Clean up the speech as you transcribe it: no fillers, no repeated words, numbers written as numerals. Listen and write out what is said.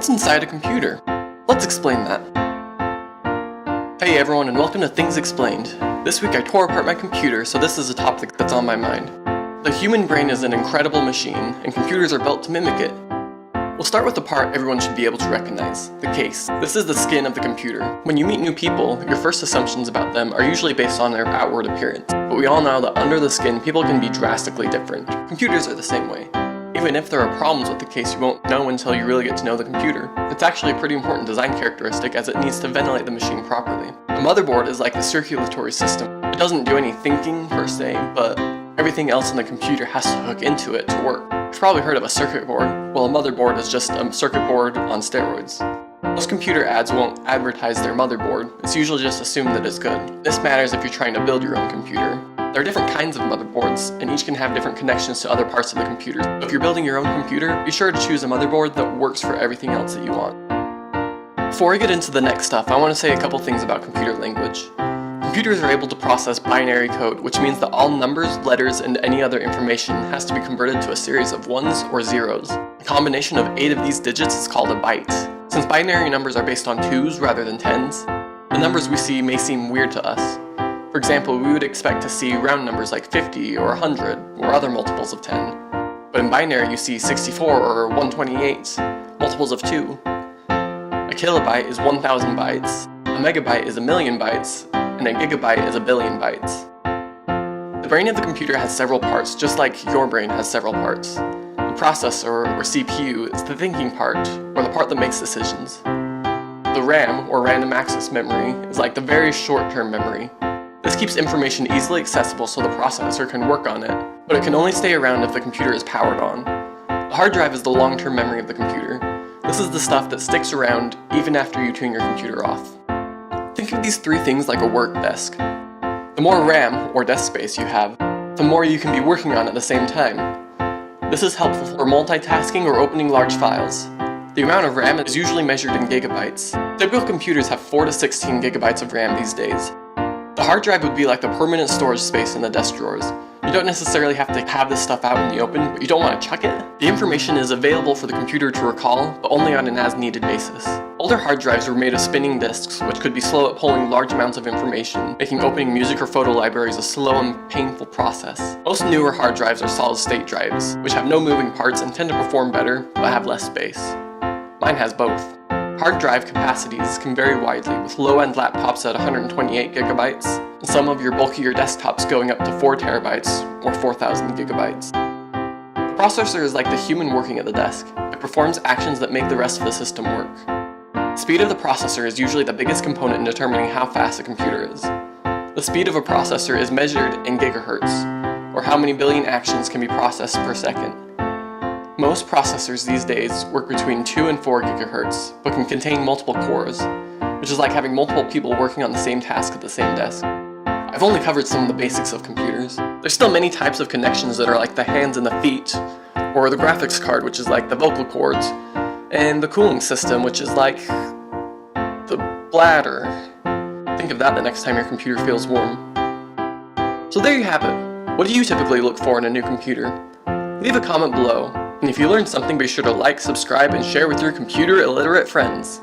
What's inside a computer? Let's explain that. Hey everyone, and welcome to Things Explained. This week I tore apart my computer, so this is a topic that's on my mind. The human brain is an incredible machine, and computers are built to mimic it. We'll start with the part everyone should be able to recognize, the case. This is the skin of the computer. When you meet new people, your first assumptions about them are usually based on their outward appearance. But we all know that under the skin, people can be drastically different. Computers are the same way. Even if there are problems with the case, you won't know until you really get to know the computer. It's actually a pretty important design characteristic as it needs to ventilate the machine properly. The motherboard is like the circulatory system. It doesn't do any thinking per se, but everything else in the computer has to hook into it to work. You've probably heard of a circuit board. Well, a motherboard is just a circuit board on steroids. Most computer ads won't advertise their motherboard. It's usually just assumed that it's good. This matters if you're trying to build your own computer. There are different kinds of motherboards, and each can have different connections to other parts of the computer. So if you're building your own computer, be sure to choose a motherboard that works for everything else that you want. Before I get into the next stuff, I want to say a couple things about computer language. Computers are able to process binary code, which means that all numbers, letters, and any other information has to be converted to a series of ones or zeros. A combination of 8 of these digits is called a byte. Since binary numbers are based on 2s rather than 10s, the numbers we see may seem weird to us. For example, we would expect to see round numbers like 50 or 100 or other multiples of 10. But in binary you see 64 or 128, multiples of 2. A kilobyte is 1,000 bytes, a megabyte is 1,000,000 bytes, and a gigabyte is 1,000,000,000 bytes. The brain of the computer has several parts, just like your brain has several parts. The processor, or CPU, is the thinking part, or the part that makes decisions. The RAM, or random access memory, is like the very short-term memory. This keeps information easily accessible so the processor can work on it, but it can only stay around if the computer is powered on. The hard drive is the long-term memory of the computer. This is the stuff that sticks around even after you turn your computer off. Think of these 3 things like a work desk. The more RAM, or desk space, you have, the more you can be working on at the same time. This is helpful for multitasking or opening large files. The amount of RAM is usually measured in gigabytes. Typical computers have 4 to 16 gigabytes of RAM these days. The hard drive would be like the permanent storage space in the desk drawers. You don't necessarily have to have this stuff out in the open, but you don't want to chuck it. The information is available for the computer to recall, but only on an as-needed basis. Older hard drives were made of spinning disks, which could be slow at pulling large amounts of information, making opening music or photo libraries a slow and painful process. Most newer hard drives are solid-state drives, which have no moving parts and tend to perform better, but have less space. Mine has both. Hard drive capacities can vary widely, with low-end laptops at 128 gigabytes, and some of your bulkier desktops going up to 4 terabytes, or 4,000 gigabytes. The processor is like the human working at the desk. It performs actions that make the rest of the system work. The speed of the processor is usually the biggest component in determining how fast a computer is. The speed of a processor is measured in gigahertz, or how many billion actions can be processed per second. Most processors these days work between 2 and 4 gigahertz, but can contain multiple cores, which is like having multiple people working on the same task at the same desk. I've only covered some of the basics of computers. There's still many types of connections that are like the hands and the feet, or the graphics card, which is like the vocal cords, and the cooling system, which is like the bladder. Think of that the next time your computer feels warm. So there you have it. What do you typically look for in a new computer? Leave a comment below. And if you learned something, be sure to like, subscribe, and share with your computer illiterate friends.